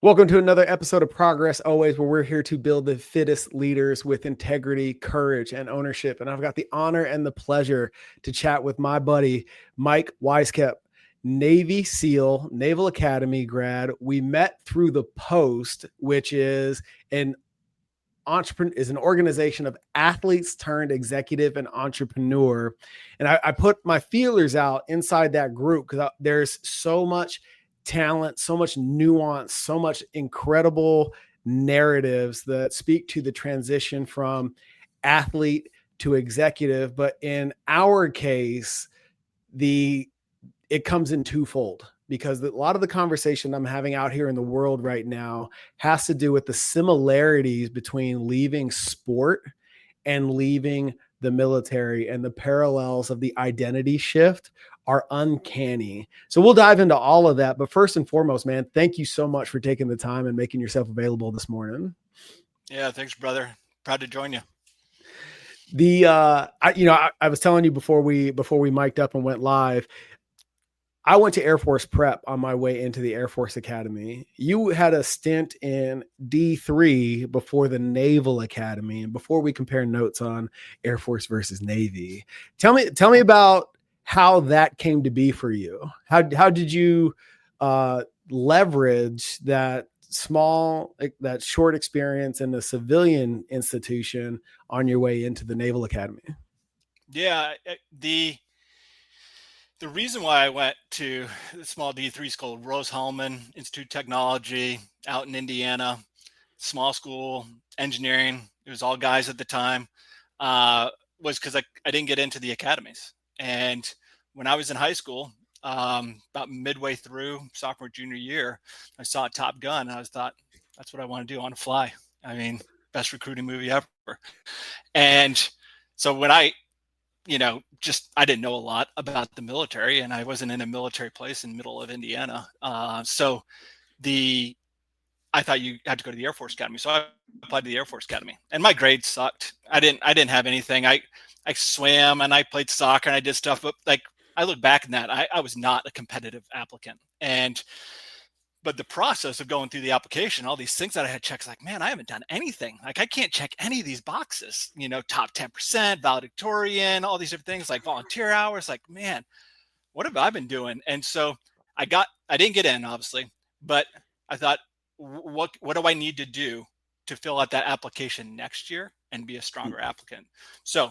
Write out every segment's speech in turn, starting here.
Welcome to another episode of Progress Always, where we're here to build the fittest leaders with integrity, courage, and ownership. And I've got the honor and the pleasure to chat with my buddy, Mike Wisecup, Navy SEAL, Naval Academy grad. We met through the Post, which is an organization of athletes turned executive and entrepreneur. And I put my feelers out inside that group because there's so much talent, so much nuance, so much incredible narratives that speak to the transition from athlete to executive. But in our case, it comes in twofold, because a lot of the conversation I'm having out here in the world right now has to do with the similarities between leaving sport and leaving the military, and the parallels of the identity shift are uncanny. So we'll dive into all of that. But first and foremost, man, thank you so much for taking the time and making yourself available this morning. Yeah, thanks, brother. Proud to join you. I was telling you before we mic'd up and went live, I went to Air Force Prep on my way into the Air Force Academy. You had a stint in D3 before the Naval Academy. And before we compare notes on Air Force versus Navy, tell me about how that came to be for you. How did you leverage that short experience in a civilian institution on your way into the Naval Academy? Yeah, the reason why I went to the small D3 school, Rose-Hulman Institute of Technology out in Indiana, small school, engineering, it was all guys at the time, was because I didn't get into the academies. And when I was in high school, about midway through sophomore, junior year, I saw Top Gun and I thought, that's what I want to do. I want to fly. I mean, best recruiting movie ever. And so when I didn't know a lot about the military, and I wasn't in a military place in the middle of Indiana. So I thought you had to go to the Air Force Academy. So I applied to the Air Force Academy, and my grades sucked. I didn't have anything. I swam and I played soccer and I did stuff, but like I look back in that, I was not a competitive applicant. But the process of going through the application, all these things that I had checked, like, man, I haven't done anything. Like, I can't check any of these boxes, top 10%, valedictorian, all these different things, like volunteer hours. Like, man, what have I been doing? And so I didn't get in, obviously, but I thought, what do I need to do to fill out that application next year and be a stronger applicant? So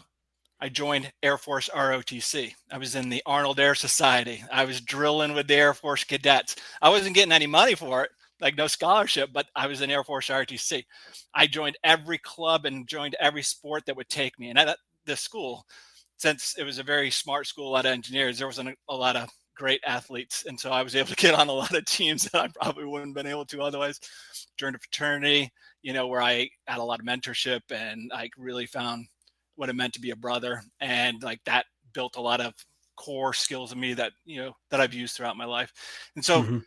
I joined Air Force ROTC. I was in the Arnold Air Society. I was drilling with the Air Force cadets. I wasn't getting any money for it, like no scholarship, but I was in Air Force ROTC. I joined every club and joined every sport that would take me. And at the school, since it was a very smart school, a lot of engineers, there wasn't a lot of great athletes. And so I was able to get on a lot of teams that I probably wouldn't have been able to otherwise. Joined a fraternity, where I had a lot of mentorship and I really found what it meant to be a brother, and like that built a lot of core skills in me that that I've used throughout my life. And so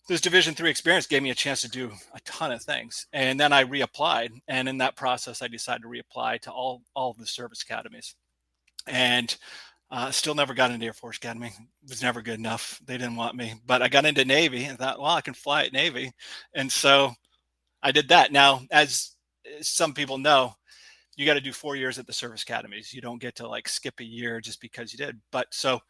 this Division III experience gave me a chance to do a ton of things. And then I reapplied, and in that process I decided to reapply to all of the service academies, and still never got into Air Force Academy. It was never good enough. They didn't want me. But I got into Navy and thought, well, I can fly at Navy, and so I did that. Now, as some people know, you got to do 4 years at the service academies. You don't get to like skip a year just because you did. But so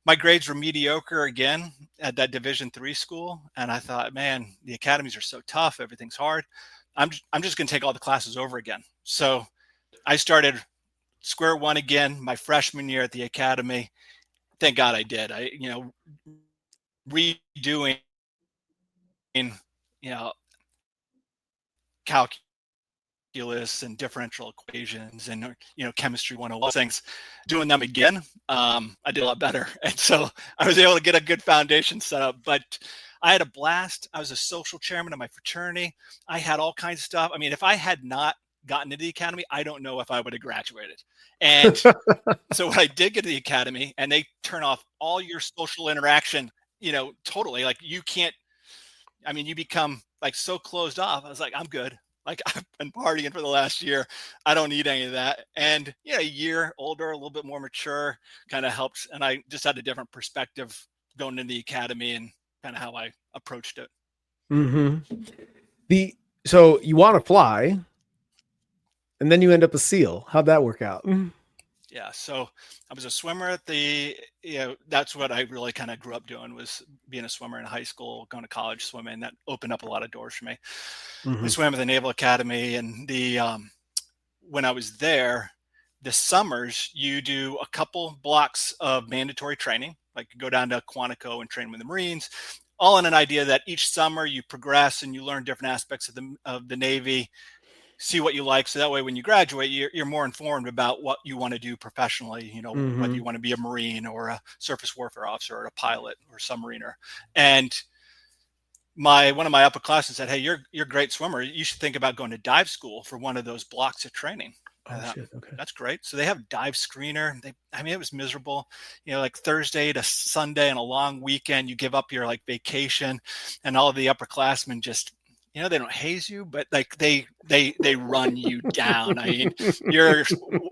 my grades were mediocre again at that Division III school. And I thought, man, the academies are so tough. Everything's hard. I'm just going to take all the classes over again. So I started square one again, my freshman year at the academy. Thank God I did. Redoing, calculus and differential equations and chemistry 101 things, doing them again, I did a lot better. And so I was able to get a good foundation set up. But I had a blast. I was a social chairman of my fraternity. I had all kinds of stuff. I mean, if I had not gotten into the academy, I don't know if I would have graduated. And so when I did get to the academy, and they turn off all your social interaction, totally, like you can't, I mean, you become like so closed off. I was like, I'm good. Like I've been partying for the last year. I don't need any of that. And a year older, a little bit more mature kind of helps. And I just had a different perspective going into the academy and kind of how I approached it. Mm-hmm. So you want to fly, and then you end up a SEAL. How'd that work out? Yeah. So I was a swimmer at that's what I really kind of grew up doing, was being a swimmer in high school, going to college swimming. That opened up a lot of doors for me. I swam at the Naval Academy, and when I was there, the summers you do a couple blocks of mandatory training, like you go down to Quantico and train with the Marines, all in an idea that each summer you progress and you learn different aspects of the Navy, see what you like. So that way, when you graduate, you're more informed about what you want to do professionally, whether you want to be a Marine or a surface warfare officer or a pilot or submariner. And one of my upperclassmen said, "Hey, you're a great swimmer. You should think about going to dive school for one of those blocks of training." Oh, shit. Okay. That's great. So they have dive screener. It was miserable, like Thursday to Sunday and a long weekend, you give up your like vacation, and all of the upperclassmen just, they don't haze you, but like they run you down. I mean, you're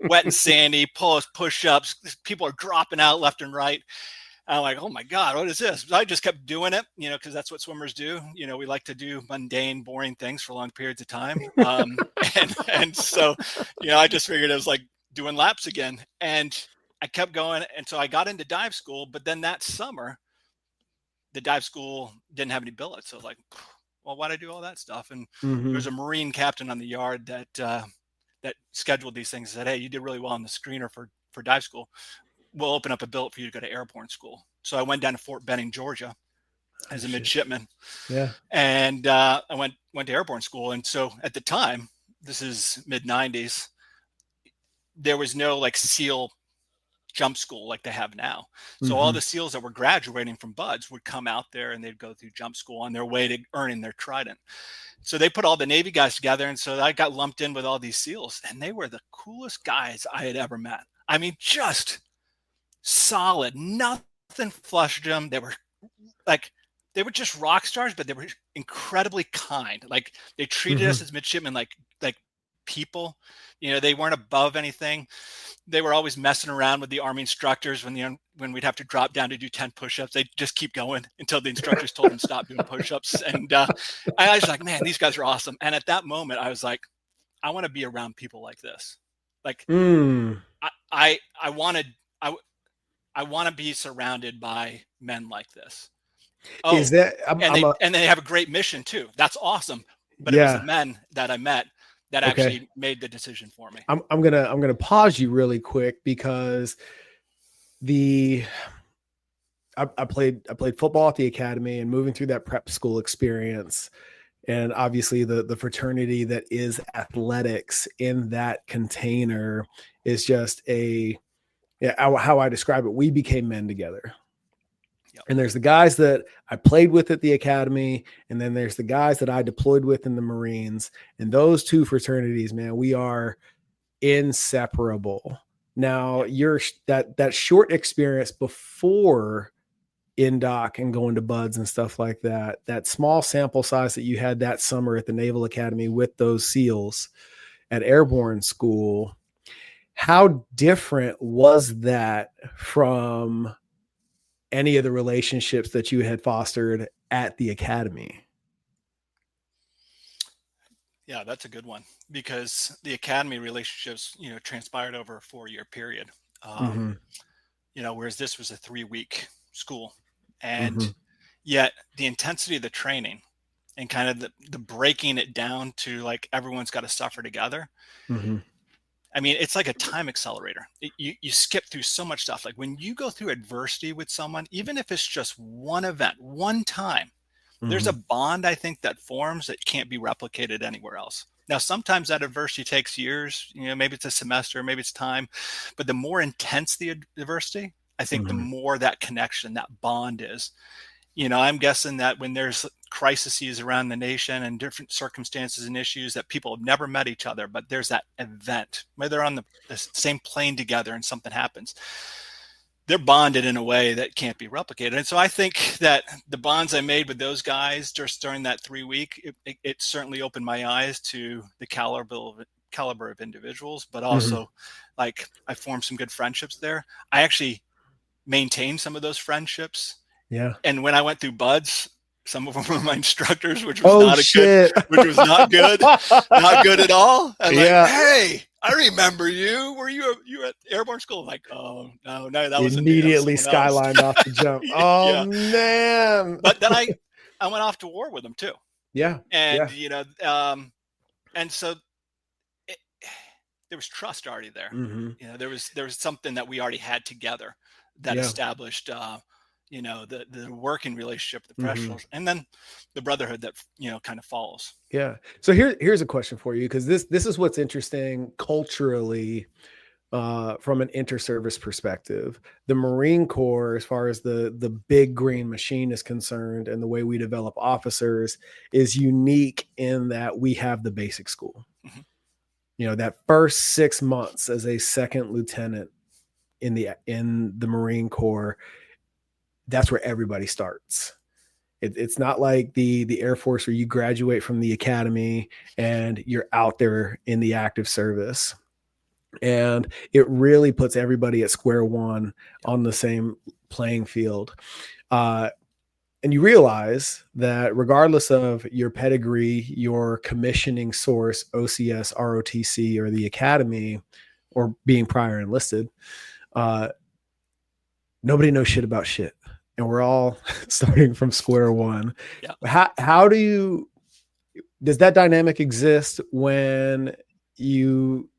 wet and sandy, push-ups, people are dropping out left and right. I'm like, oh my God, what is this? I just kept doing it, because that's what swimmers do. We like to do mundane, boring things for long periods of time. And so, I just figured it was like doing laps again. And I kept going. And so I got into dive school, but then that summer, the dive school didn't have any billets. So I was like, well, why'd I do all that stuff? And there was a Marine captain on the yard that scheduled these things, and said, hey, you did really well on the screener for dive school. We'll open up a billet for you to go to airborne school. So I went down to Fort Benning, Georgia as a midshipman. Yeah. And I went to airborne school. And so at the time, this is mid-90s, there was no like SEAL jump school like they have now. So all the SEALs that were graduating from BUDS would come out there and they'd go through jump school on their way to earning their trident. So they put all the Navy guys together. And so I got lumped in with all these SEALs, and they were the coolest guys I had ever met. I mean, just solid, nothing flushed them. They were just rock stars, but they were incredibly kind. Like they treated us as midshipmen like people. They weren't above anything. They were always messing around with the Army instructors when we'd have to drop down to do 10 push-ups. They'd just keep going until the instructors told them stop doing push-ups. And I was like, man, these guys are awesome. And at that moment, I was like, I want to be around people like this. Like I want to be surrounded by men like this. Oh, is that and they have a great mission too. That's awesome. But it was the men that I met that actually made the decision for me. I'm gonna pause you really quick, because I played football at the academy, and moving through that prep school experience, and obviously the fraternity that is athletics in that container is just how I describe it. We became men together. Yep. And there's the guys that I played with at the academy, and then there's the guys that I deployed with in the Marines. And those two fraternities, man, we are inseparable. Now, that short experience before INDOC and going to BUDS and stuff like that small sample size that you had that summer at the Naval Academy with those SEALs at airborne school, how different was that from any of the relationships that you had fostered at the academy? Yeah, that's a good one, because the academy relationships, transpired over a 4-year period. Whereas this was a 3-week school, and yet the intensity of the training and kind of the breaking it down to like, everyone's got to suffer together. I mean, it's like a time accelerator. You skip through so much stuff. Like when you go through adversity with someone, even if it's just one event, one time, there's a bond, I think, that forms that can't be replicated anywhere else. Now, sometimes that adversity takes years, maybe it's a semester, maybe it's time, but the more intense the adversity, I think the more that connection, that bond is. I'm guessing that when there's crises around the nation and different circumstances and issues, that people have never met each other, but there's that event where they're on the same plane together and something happens. They're bonded in a way that can't be replicated. And so I think that the bonds I made with those guys just during that 3-week, it certainly opened my eyes to the caliber of individuals, but also like I formed some good friendships there. I actually maintained some of those friendships. Yeah. And when I went through BUDS, Some of them were my instructors, which was which was not good, not good at all. And like, hey, I remember you. Were you at airborne school? I'm like, oh no, that was immediately skylined off the jump. Oh man! But then I went off to war with them too. Yeah, and and so there was trust already there. There was something that we already had together that established the working relationship, the professionals, and then the brotherhood that kind of follows. Yeah. So here's a question for you, because this is what's interesting culturally from an inter-service perspective. The Marine Corps, as far as the big green machine is concerned, and the way we develop officers, is unique in that we have the basic school. That first 6 months as a second lieutenant in the Marine Corps, that's where everybody starts. It's not like the Air Force, where you graduate from the academy and you're out there in the active service. And it really puts everybody at square one on the same playing field. And you realize that regardless of your pedigree, your commissioning source, OCS, ROTC, or the academy, or being prior enlisted, nobody knows shit about shit. And we're all starting from square one. Yeah. How does that dynamic exist when you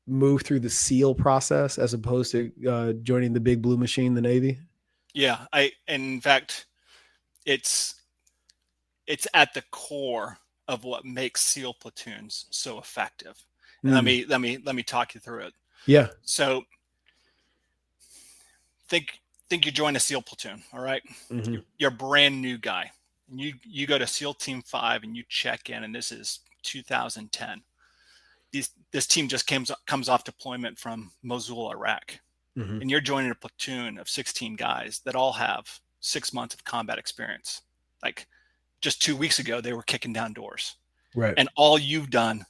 move through the SEAL process as opposed to joining the big blue machine, the Navy? Yeah, in fact, it's at the core of what makes SEAL platoons so effective. And let me talk you through it. Yeah. So think you join a SEAL platoon, all right? You're a brand new guy. You go to SEAL Team 5 and you check in, and this is 2010. This team just comes off deployment from Mosul, Iraq. And you're joining a platoon of 16 guys that all have 6 months of combat experience. Like just 2 weeks ago, they were kicking down doors. Right. And all you've done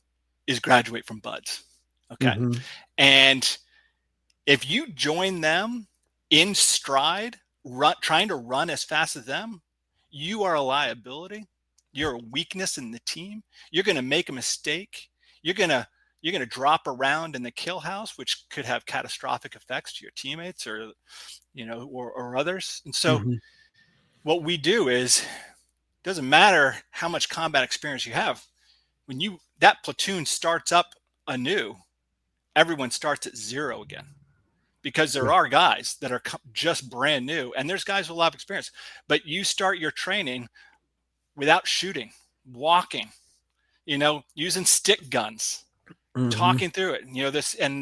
is graduate from BUD/S. Okay. And if you join them in stride, trying to run as fast as them, you are a liability. You're a weakness in the team. You're going to make a mistake. You're going to drop around in the kill house, which could have catastrophic effects to your teammates or others. And so what we do is, it doesn't matter how much combat experience you have. When that platoon starts up anew, everyone starts at zero again. Because there are guys that are just brand new, and there's guys with a lot of experience, but you start your training without shooting, walking, using stick guns, talking through it.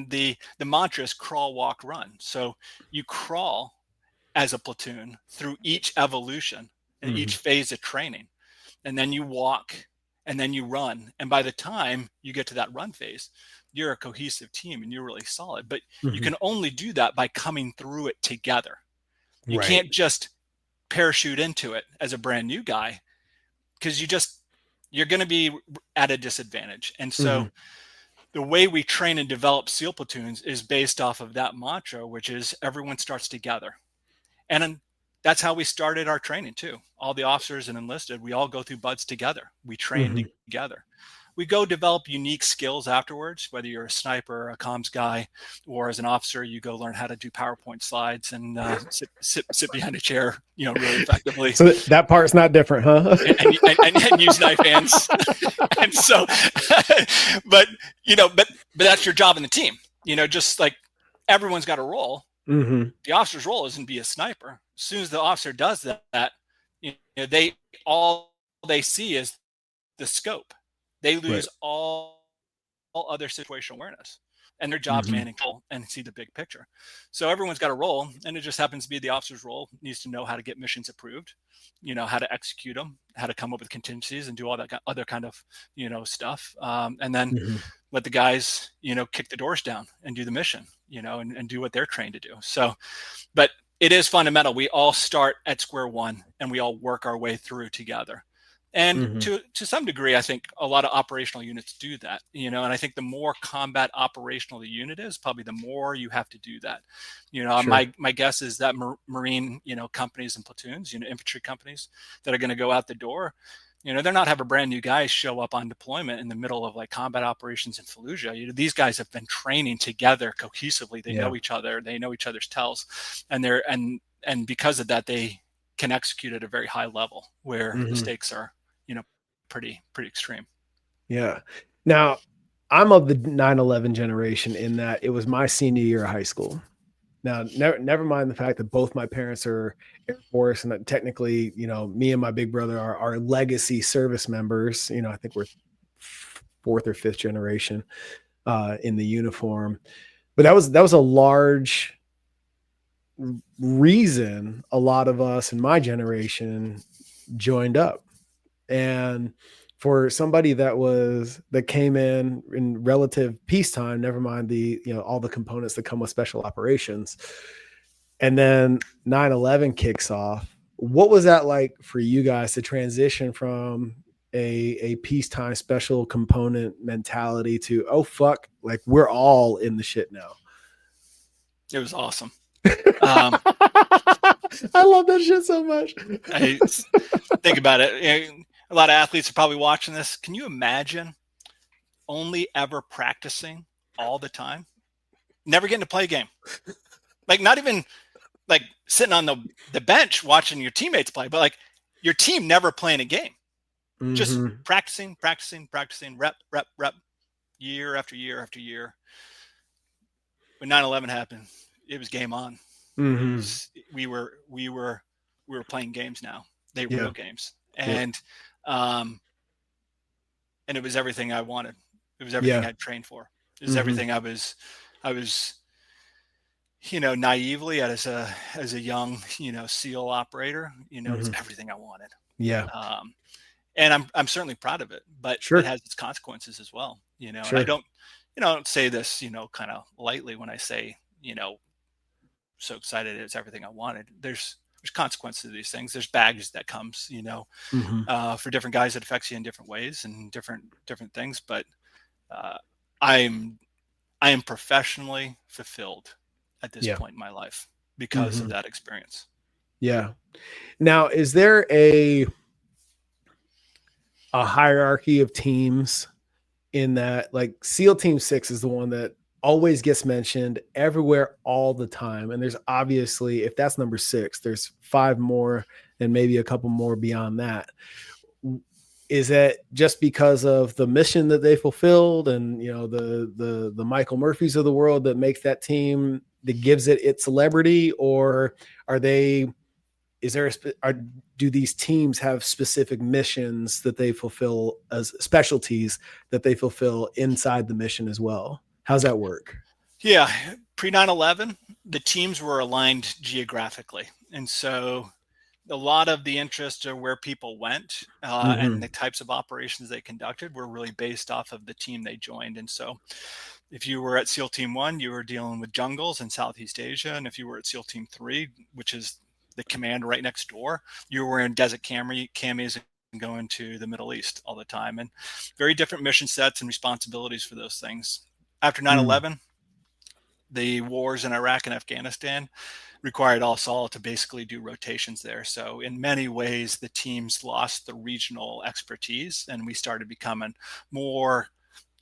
The mantra is crawl, walk, run. So you crawl as a platoon through each evolution and each phase of training, and then you walk, and then you run. And by the time you get to that run phase, you're a cohesive team and you're really solid, but you can only do that by coming through it together. You can't just parachute into it as a brand new guy, because you're going to be at a disadvantage. And so the way we train and develop SEAL platoons is based off of that mantra, which is everyone starts together. And that's how we started our training too. All the officers and enlisted, we all go through BUD/S together. We train together. We go develop unique skills afterwards, whether you're a sniper, a comms guy, or as an officer, you go learn how to do PowerPoint slides and sit behind a chair, really effectively. So that part's not different, huh? and use knife hands. And so, but that's your job in the team. Just like everyone's got a role. The officer's role isn't be a sniper. As soon as the officer does that, they see is the scope. They lose all other situational awareness, and their job's managing and see the big picture. So everyone's got a role, and it just happens to be the officer's role needs to know how to get missions approved, how to execute them, how to come up with contingencies and do all that other kind of, stuff. And then let the guys, kick the doors down and do the mission, and do what they're trained to do. So, but it is fundamental. We all start at square one and we all work our way through together. And Mm-hmm. to some degree, I think a lot of operational units do that, and I think the more combat operational the unit is, probably the more you have to do that. Sure. My guess is that Marine, companies and platoons, infantry companies that are going to go out the door, they're not have a brand new guy show up on deployment in the middle of like combat operations in Fallujah. These guys have been training together cohesively. They know each other. They know each other's tells, and and because of that, they can execute at a very high level where the stakes are, pretty extreme. Yeah. Now, I'm of the 9/11 generation in that it was my senior year of high school. Now, never mind the fact that both my parents are Air Force and that technically, me and my big brother are legacy service members. I think we're fourth or fifth generation in the uniform. But that was a large reason a lot of us in my generation joined up. And for somebody that came in relative peacetime, never mind the all the components that come with special operations, and then 9/11 kicks off. What was that like for you guys to transition from a peacetime special component mentality to, oh fuck, like we're all in the shit now? It was awesome. I love that shit so much. I think about it. A lot of athletes are probably watching this. Can you imagine only ever practicing all the time, never getting to play a game? Like not even like sitting on the bench watching your teammates play, but like your team never playing a game. Mm-hmm. Just practicing, rep, year after year after year. When 9/11 happened, it was game on. Mm-hmm. We were playing games now. They were real games. And and it was everything I wanted. It was everything I'd trained for. It was everything I was naively as a young, SEAL operator, it was everything I wanted. Yeah. And I'm certainly proud of it, but it has its consequences as well, and I don't say this, kind of lightly when I say, so excited it's everything I wanted. There's consequences to these things. There's baggage that comes, for different guys, it affects you in different ways and different things. But I am professionally fulfilled at this point in my life because of that experience. Yeah. Now, is there a hierarchy of teams in that? Like SEAL Team 6 is the one that always gets mentioned everywhere all the time. And there's obviously, if that's number 6, there's 5 more and maybe a couple more beyond that. Is that just because of the mission that they fulfilled and, the Michael Murphys of the world that makes that team, that gives it its celebrity? Or do these teams have specific missions that they fulfill as specialties that they fulfill inside the mission as well? How's that work? Yeah. Pre 9/11, the teams were aligned geographically. And so a lot of the interest of where people went and the types of operations they conducted were really based off of the team they joined. And so if you were at SEAL Team 1, you were dealing with jungles in Southeast Asia. And if you were at SEAL Team 3, which is the command right next door, you were in desert camis and going to the Middle East all the time. And very different mission sets and responsibilities for those things. After 9/11, the wars in Iraq and Afghanistan required us all to basically do rotations there. So in many ways, the teams lost the regional expertise and we started becoming more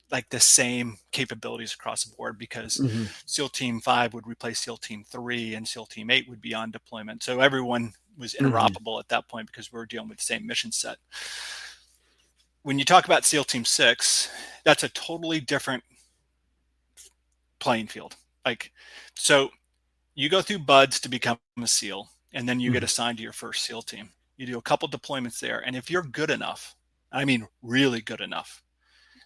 like the same capabilities across the board because SEAL Team 5 would replace SEAL Team 3 and SEAL Team 8 would be on deployment. So everyone was interoperable at that point because we were dealing with the same mission set. When you talk about SEAL Team 6, that's a totally different playing field. So you go through BUDS to become a SEAL, and then you get assigned to your first SEAL team. You do a couple deployments there. And if you're good enough, I mean, really good enough,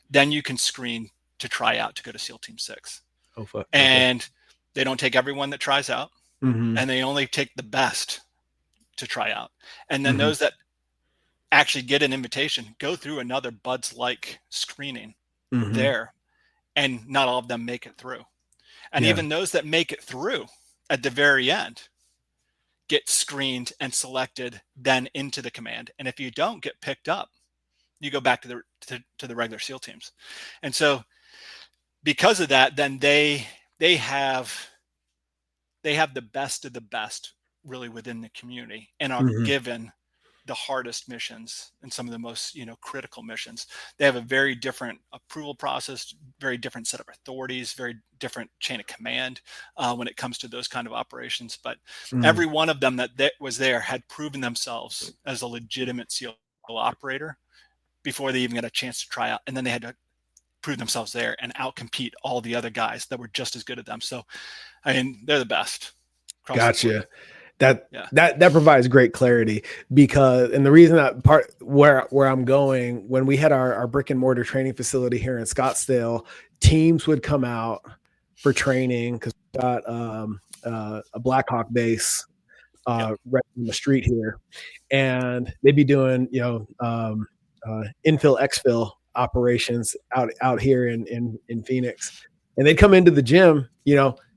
then you can screen to try out to go to SEAL Team 6. Oh, fuck. And they don't take everyone that tries out, and they only take the best to try out. And then those that actually get an invitation go through another BUDS-like screening there, and not all of them make it through. And even those that make it through at the very end get screened and selected then into the command. And if you don't get picked up, you go back to the regular SEAL teams. And so because of that, then they have the best of the best really within the community, and are given the hardest missions and some of the most, critical missions. They have a very different approval process, very different set of authorities, very different chain of command when it comes to those kind of operations. But every one of them that was there had proven themselves as a legitimate SEAL operator before they even got a chance to try out. And then they had to prove themselves there and outcompete all the other guys that were just as good as them. So, I mean, they're the best. Gotcha. That provides great clarity, because, and the reason that part where I'm going, when we had our brick and mortar training facility here in Scottsdale, teams would come out for training because we got a Blackhawk base right in the street here, and they'd be doing infill exfil operations out here in Phoenix, and they'd come into the gym,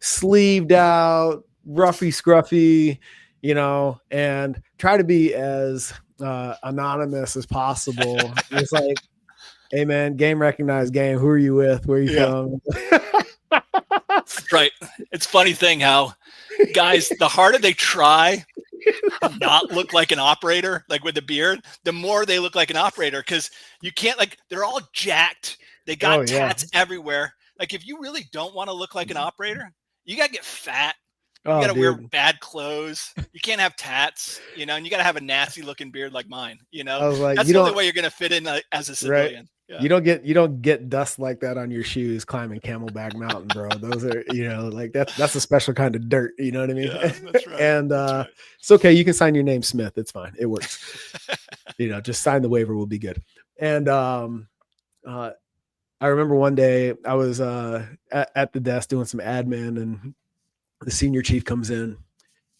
sleeved out, roughy scruffy, and try to be as anonymous as possible. It's like, hey man, game recognized game. Who are you with? Where are you from? Right. It's a funny thing how guys, the harder they try to not look like an operator, like with the beard, the more they look like an operator, because you can't, like, they're all jacked. They got tats everywhere. Like, if you really don't want to look like an operator, you got to get fat. You got to wear bad clothes. You can't have tats, and you got to have a nasty looking beard like mine, I was like, that's the only way you're going to fit in as a civilian. Right? Yeah. You don't get dust like that on your shoes climbing Camelback Mountain, bro. Those are, like that's a special kind of dirt. You know what I mean? Yeah, that's right. And it's okay. You can sign your name Smith. It's fine. It works. Just sign the waiver. We'll be good. And I remember one day I was at the desk doing some admin, and the senior chief comes in,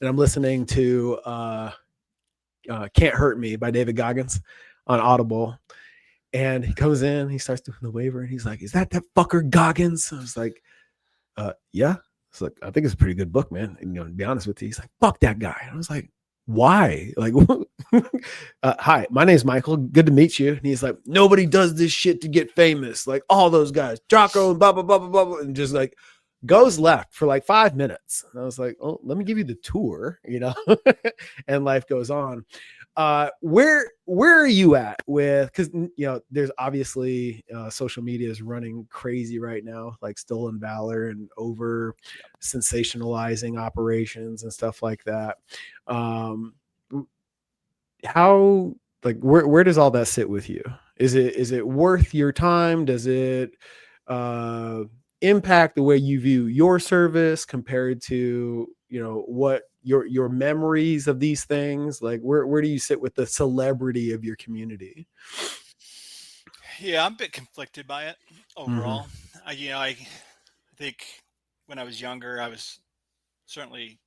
and I'm listening to Can't Hurt Me by David Goggins on Audible. And he comes in, he starts doing the waiver, and he's like, "Is that fucker Goggins?" I was like, yeah. It's like, I think it's a pretty good book, man. And, to be honest with you, he's like, "Fuck that guy." And I was like, "Why?" Like, "Hi, my name's Michael. Good to meet you." And he's like, "Nobody does this shit to get famous. Like all those guys, Jocko and blah, blah, blah, blah, blah," and just like goes left for like 5 minutes. And I was like, "Oh, let me give you the tour," and life goes on. Where are you at with, because there's obviously social media is running crazy right now, like stolen valor and over sensationalizing operations and stuff like that. How, like, where does all that sit with you? Is it worth your time? Does it impact the way you view your service compared to what your memories of these things? Like, where do you sit with the celebrity of your community? Yeah, I'm a bit conflicted by it overall. I think when I was younger, I was certainly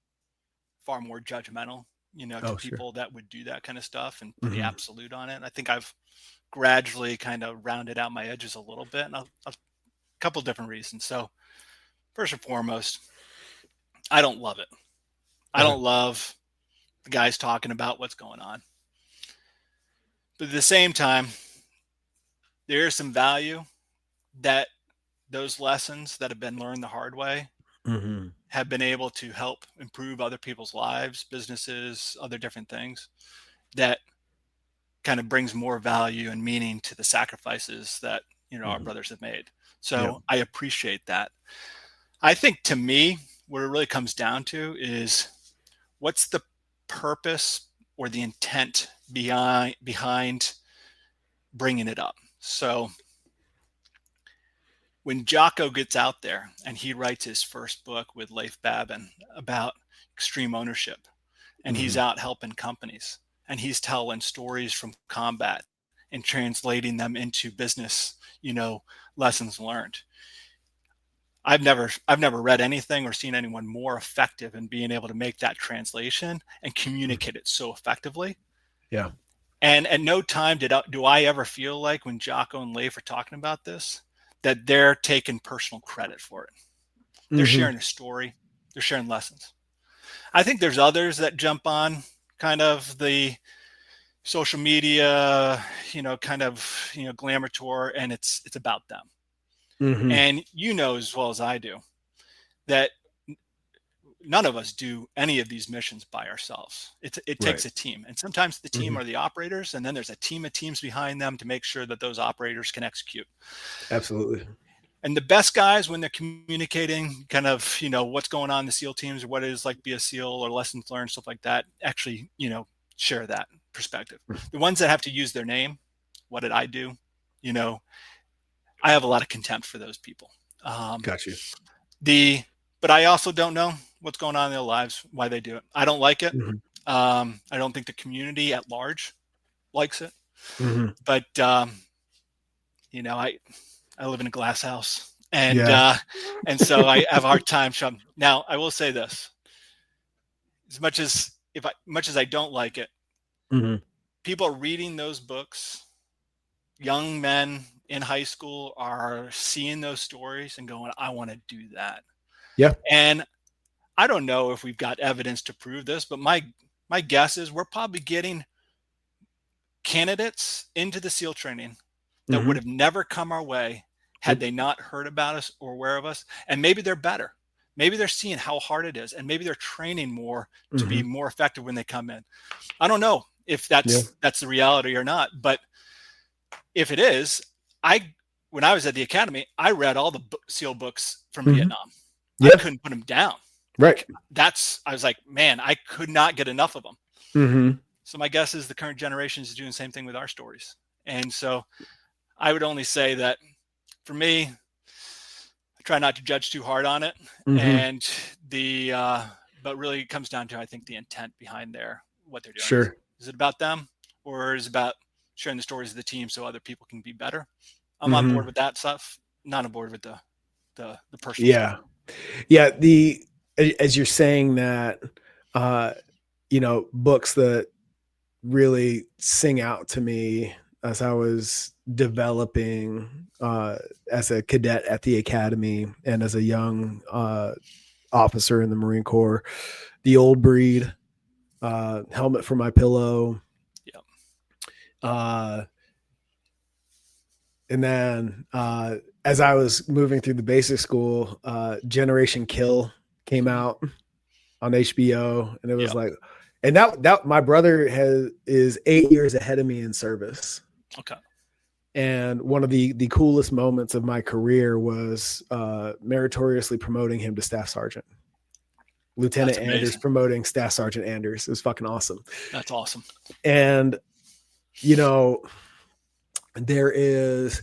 far more judgmental, to people that would do that kind of stuff and pretty absolute on it. I think I've gradually kind of rounded out my edges a little bit, and a couple of different reasons. So first and foremost, I don't love it. I don't love the guys talking about what's going on. But at the same time, there is some value that those lessons that have been learned the hard way have been able to help improve other people's lives, businesses, other different things, that kind of brings more value and meaning to the sacrifices that, our brothers have made. So I appreciate that. I think, to me, what it really comes down to is, what's the purpose or the intent behind bringing it up? So when Jocko gets out there and he writes his first book with Leif Babin about extreme ownership, and he's out helping companies, and he's telling stories from combat and translating them into business, lessons learned. I've never read anything or seen anyone more effective in being able to make that translation and communicate it so effectively. Yeah. And at no time do I ever feel like, when Jocko and Leif are talking about this, that they're taking personal credit for it. They're sharing a story. They're sharing lessons. I think there's others that jump on kind of the, social media, kind of, glamour tour, and it's about them. Mm-hmm. And as well as I do that none of us do any of these missions by ourselves. It takes a team, and sometimes the team are the operators, and then there's a team of teams behind them to make sure that those operators can execute. Absolutely. And the best guys, when they're communicating kind of, what's going on in the SEAL teams or what it is like to be a SEAL or lessons learned, stuff like that, actually, share that perspective. The ones that have to use their name, what did I do? I have a lot of contempt for those people. Got you. But I also don't know what's going on in their lives, why they do it. I don't like it. Mm-hmm. I don't think the community at large likes it. Mm-hmm. But, I live in a glass house, and so I have a hard time showing. Now, I will say this: as much as I don't like it, people are reading those books. Young men in high school are seeing those stories and going, "I want to do that." Yeah. And I don't know if we've got evidence to prove this, but my guess is we're probably getting candidates into the SEAL training that would have never come our way had they not heard about us or aware of us. And maybe they're better. Maybe they're seeing how hard it is, and maybe they're training more to be more effective when they come in. I don't know if that's the reality or not, but if it is, when I was at the academy, I read all the SEAL books from Vietnam. I couldn't put them down. Right. I was like, man, I could not get enough of them. Mm-hmm. So my guess is the current generation is doing the same thing with our stories. And so I would only say that for me, I try not to judge too hard on it. And but really it comes down to, I think, the intent behind what they're doing. Sure. Is it about them, or is it about sharing the stories of the team so other people can be better? I'm on board with that stuff, not on board with the personal stuff. Yeah. As you're saying that, books that really sing out to me as I was developing as a cadet at the academy and as a young officer in the Marine Corps, The Old Breed, Helmet for My Pillow. And then as I was moving through the basic school, Generation Kill came out on HBO, and it was like, and that my brother is 8 years ahead of me in service. Okay. And one of the coolest moments of my career was meritoriously promoting him to Staff Sergeant. Lieutenant Anders promoting Staff Sergeant Anders. It was fucking awesome. That's awesome. And, there is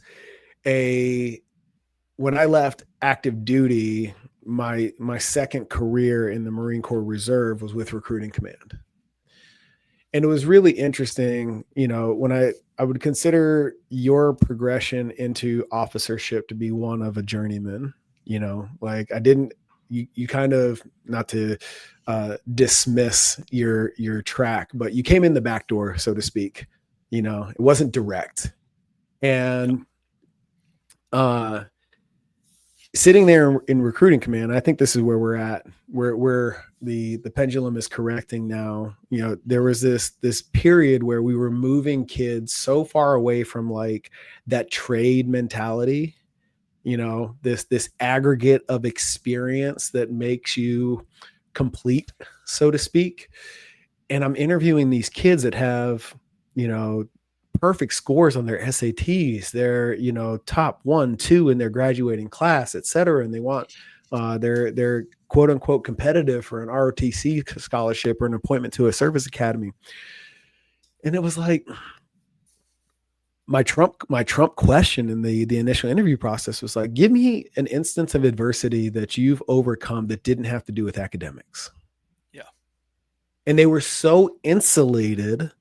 when I left active duty, my second career in the Marine Corps Reserve was with Recruiting Command. And it was really interesting, when I would consider your progression into officership to be one of a journeyman, like you kind of, not to dismiss your track, but you came in the back door, so to speak. It wasn't direct. And sitting there in Recruiting Command, I think this is where we're at, where the pendulum is correcting now. There was this period where we were moving kids so far away from like that trade mentality, this aggregate of experience that makes you complete, so to speak. And I'm interviewing these kids that have, perfect scores on their SATs. They're, top 1, 2 in their graduating class, et cetera. And they want, they're quote unquote competitive for an ROTC scholarship or an appointment to a service academy. And it was like my trump question in the initial interview process was like, give me an instance of adversity that you've overcome that didn't have to do with academics. Yeah. And they were so insulated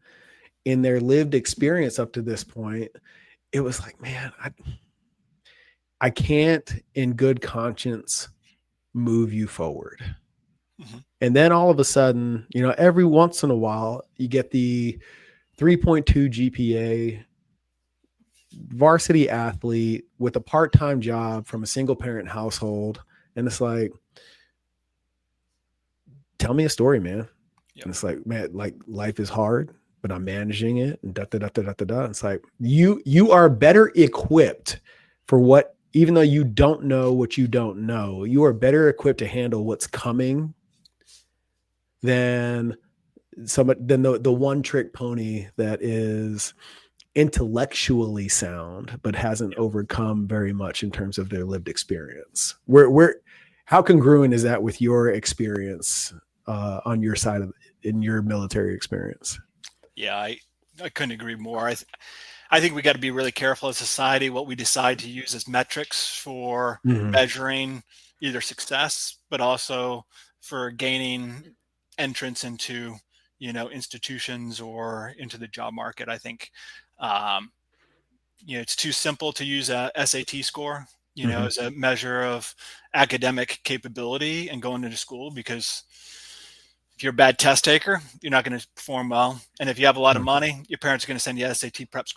in their lived experience up to this point. It was like, man, I can't in good conscience move you forward. And then all of a sudden, every once in a while you get the 3.2 GPA varsity athlete with a part-time job from a single parent household. And it's like, tell me a story, man. Yep. And it's like, man, like life is hard. but I'm managing it and da da da da da da da. It's like you are better equipped for what, even though you don't know what you don't know, you are better equipped to handle what's coming than the one trick pony that is intellectually sound but hasn't overcome very much in terms of their lived experience. How congruent is that with your experience on your side of in your military experience? Yeah, I couldn't agree more. I think we got to be really careful as a society what we decide to use as metrics for measuring either success, but also for gaining entrance into, institutions or into the job market. I think, it's too simple to use a SAT score, as a measure of academic capability and going into school, because if you're a bad test taker, you're not going to perform well. And if you have a lot of money, your parents are going to send you SAT prep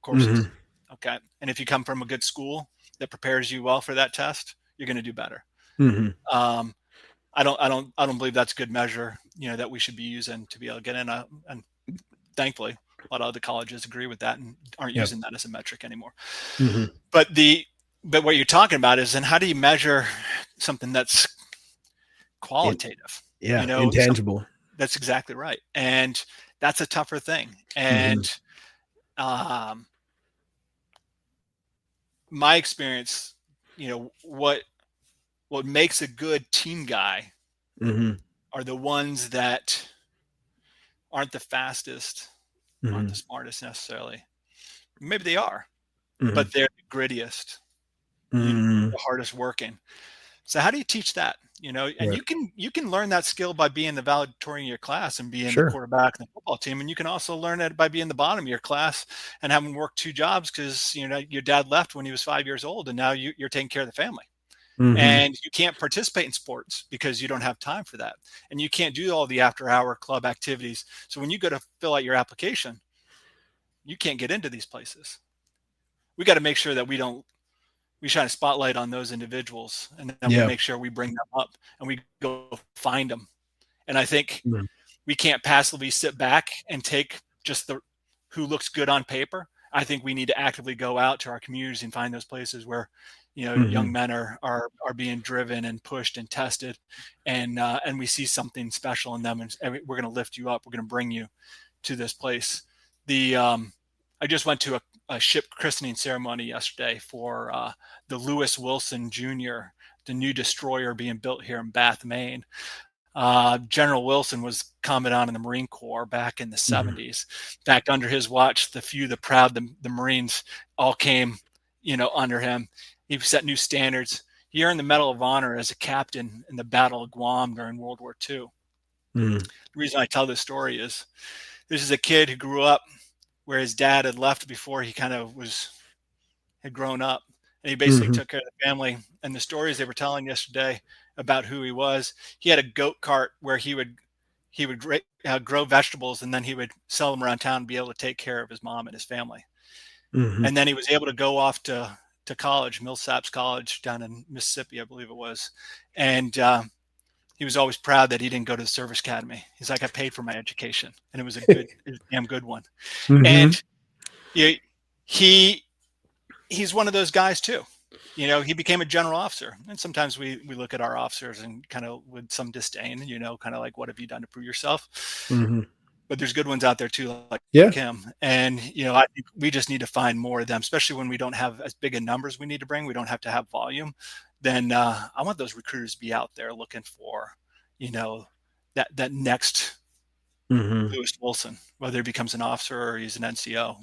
courses. Okay. And if you come from a good school that prepares you well for that test, you're going to do better. I don't believe that's a good measure, that we should be using to be able to get in. And thankfully, a lot of other colleges agree with that and aren't using that as a metric anymore. But what you're talking about is, and how do you measure something that's qualitative? Intangible. That's exactly right. And that's a tougher thing. And my experience, what makes a good team guy are the ones that aren't the fastest, aren't the smartest necessarily. Maybe they are, but they're the grittiest, the hardest working. So how do you teach that? And you can learn that skill by being the valedictorian of your class and being the quarterback in the football team. And you can also learn it by being the bottom of your class and having worked 2 jobs because, your dad left when he was 5 years old and now you're taking care of the family. And you can't participate in sports because you don't have time for that. And you can't do all the after-hour club activities. So when you go to fill out your application, you can't get into these places. We got to make sure that we shine a spotlight on those individuals, and then we make sure we bring them up and we go find them. And I think we can't passively sit back and take just who looks good on paper. I think we need to actively go out to our communities and find those places where, young men are being driven and pushed and tested, and we see something special in them, and we're going to lift you up. We're going to bring you to this place. I just went to a ship christening ceremony yesterday for the Lewis Wilson Jr., the new destroyer being built here in Bath, Maine. General Wilson was commandant in the Marine Corps back in the 70s. In fact, under his watch, the proud, the Marines all came, under him. He set new standards. He earned the Medal of Honor as a captain in the Battle of Guam during World War II. The reason I tell this story is this is a kid who grew up where his dad had left before he kind of had grown up. And he basically took care of the family. And the stories they were telling yesterday about who he was, he had a goat cart where he would grow vegetables, and then he would sell them around town and be able to take care of his mom and his family. And then he was able to go off to college, Millsaps College down in Mississippi, I believe it was. And he was always proud that he didn't go to the service academy. He's like, I paid for my education, and it was a damn good one. And he's one of those guys too. He became a general officer, and sometimes we look at our officers and kind of with some disdain, kind of like, what have you done to prove yourself? But there's good ones out there too, like him. And, I think we just need to find more of them, especially when we don't have as big a numbers we need to bring. We don't have to have volume. Then I want those recruiters to be out there looking for, that next Lewis Wilson, whether he becomes an officer or he's an NCO,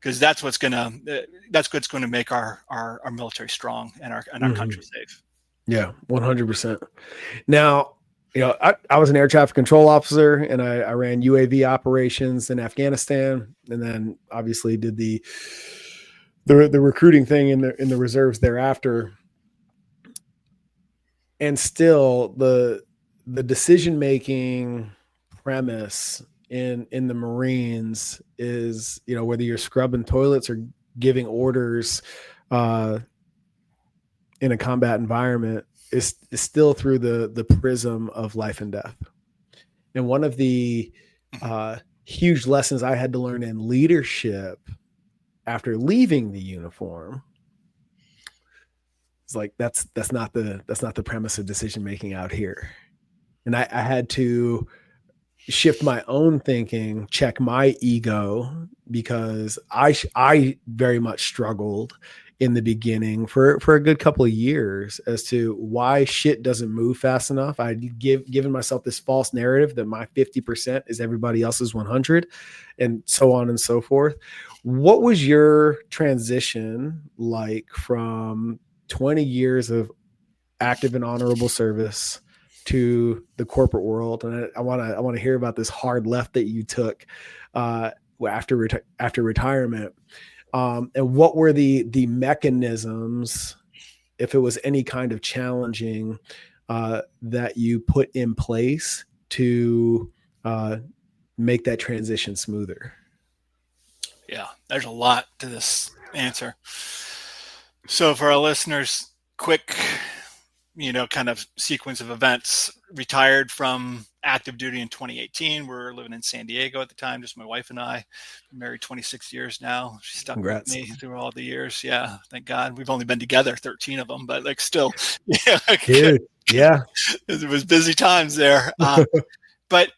because that's what's going to make our military strong and our country safe. Yeah, 100%. Now, I was an air traffic control officer, and I ran UAV operations in Afghanistan, and then obviously did the recruiting thing in the reserves thereafter. And still, the decision-making premise in the Marines is, whether you're scrubbing toilets or giving orders in a combat environment, is still through the prism of life and death. And one of the Huge lessons I had to learn in leadership after leaving the uniform. It's like that's not the premise of decision making out here. And I had to shift my own thinking, check my ego, because I very much struggled in the beginning for a good couple of years as to why shit doesn't move fast enough. I'd given myself this false narrative that my 50% is everybody else's 100, and so on and so forth. What was your transition like from 20 years of active and honorable service to the corporate world? And I want to hear about this hard left that you took after retirement. And what were the mechanisms, if it was any kind of challenging, that you put in place to make that transition smoother? Yeah, there's a lot to this answer. So for our listeners, quick, kind of sequence of events. Retired from active duty in 2018. We were living in San Diego at the time, just my wife and I. Married 26 years now. She stuck Congrats. with me through all the years. Yeah, thank God. We've only been together 13 of them, but like still, yeah, dude. Yeah, it was busy times there. But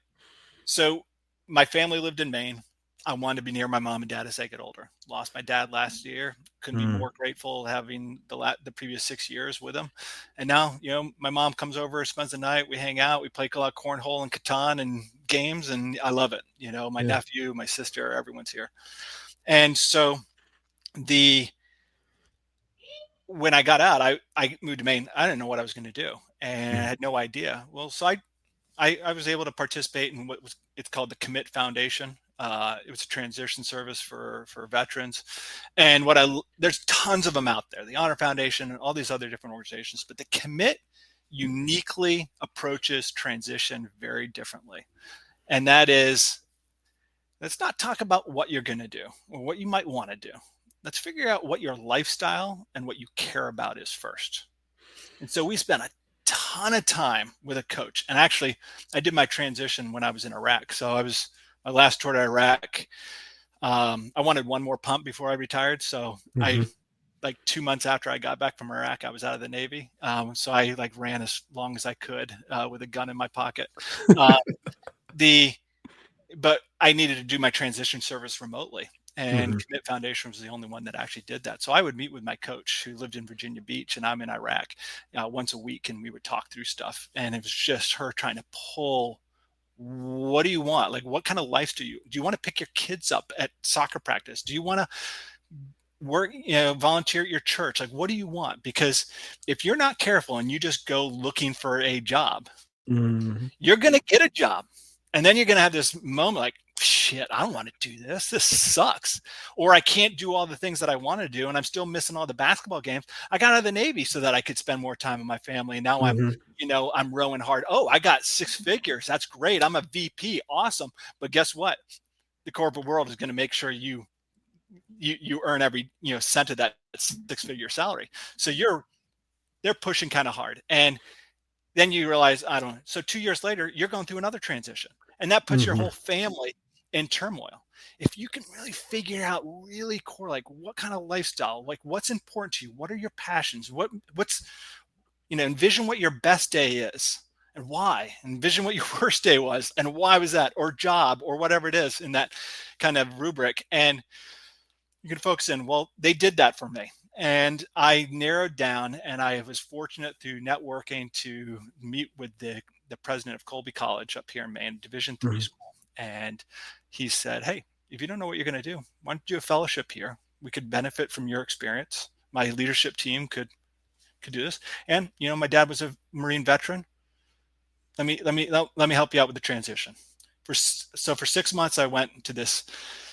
so my family lived in Maine. I wanted to be near my mom and dad as they get older. Lost my dad last year. Couldn't be more grateful having the previous 6 years with him. And now, my mom comes over, spends the night. We hang out. We play a lot of cornhole and Catan and games, and I love it. My nephew, my sister, everyone's here. And so when I got out, I moved to Maine. I didn't know what I was going to do, and I had no idea. Well, so I was able to participate in it's called the Commit Foundation. It was a transition service for veterans, and there's tons of them out there, the Honor Foundation and all these other different organizations, but the Commit uniquely approaches transition very differently. And that is, let's not talk about what you're going to do or what you might want to do. Let's figure out what your lifestyle and what you care about is first. And so we spent a ton of time with a coach. And actually, I did my transition when I was in Iraq. So my last tour to Iraq. I wanted one more pump before I retired. So I, like 2 months after I got back from Iraq, I was out of the Navy. So I ran as long as I could with a gun in my pocket. But I needed to do my transition service remotely. And Commit Foundation was the only one that actually did that. So I would meet with my coach who lived in Virginia Beach, and I'm in Iraq once a week, and we would talk through stuff. And it was just her trying to pull, what do you want? Like, what kind of life do you want to pick your kids up at soccer practice? Do you want to work, volunteer at your church? Like, what do you want? Because if you're not careful and you just go looking for a job, you're going to get a job. And then you're going to have this moment like, shit, I don't want to do this. This sucks. Or I can't do all the things that I want to do, and I'm still missing all the basketball games. I got out of the Navy so that I could spend more time with my family. And now I'm rowing hard. Oh, I got 6 figures. That's great. I'm a VP. Awesome. But guess what? The corporate world is going to make sure you earn every cent of that 6-figure salary. So they're pushing kind of hard. And then you realize, so 2 years later, you're going through another transition. And that puts your whole family in turmoil. If you can really figure out really core, like what kind of lifestyle, like what's important to you, what are your passions, what's, envision what your best day is and why, envision what your worst day was and why was that, or job, or whatever it is in that kind of rubric. And you can focus in, well, they did that for me. And I narrowed down, and I was fortunate through networking to meet with the president of Colby College up here in Maine, Division III school. And he said, hey, if you don't know what you're going to do, why don't you do a fellowship here? We could benefit from your experience. My leadership team could do this. And, my dad was a Marine veteran. Let me help you out with the transition. So for 6 months, I went to this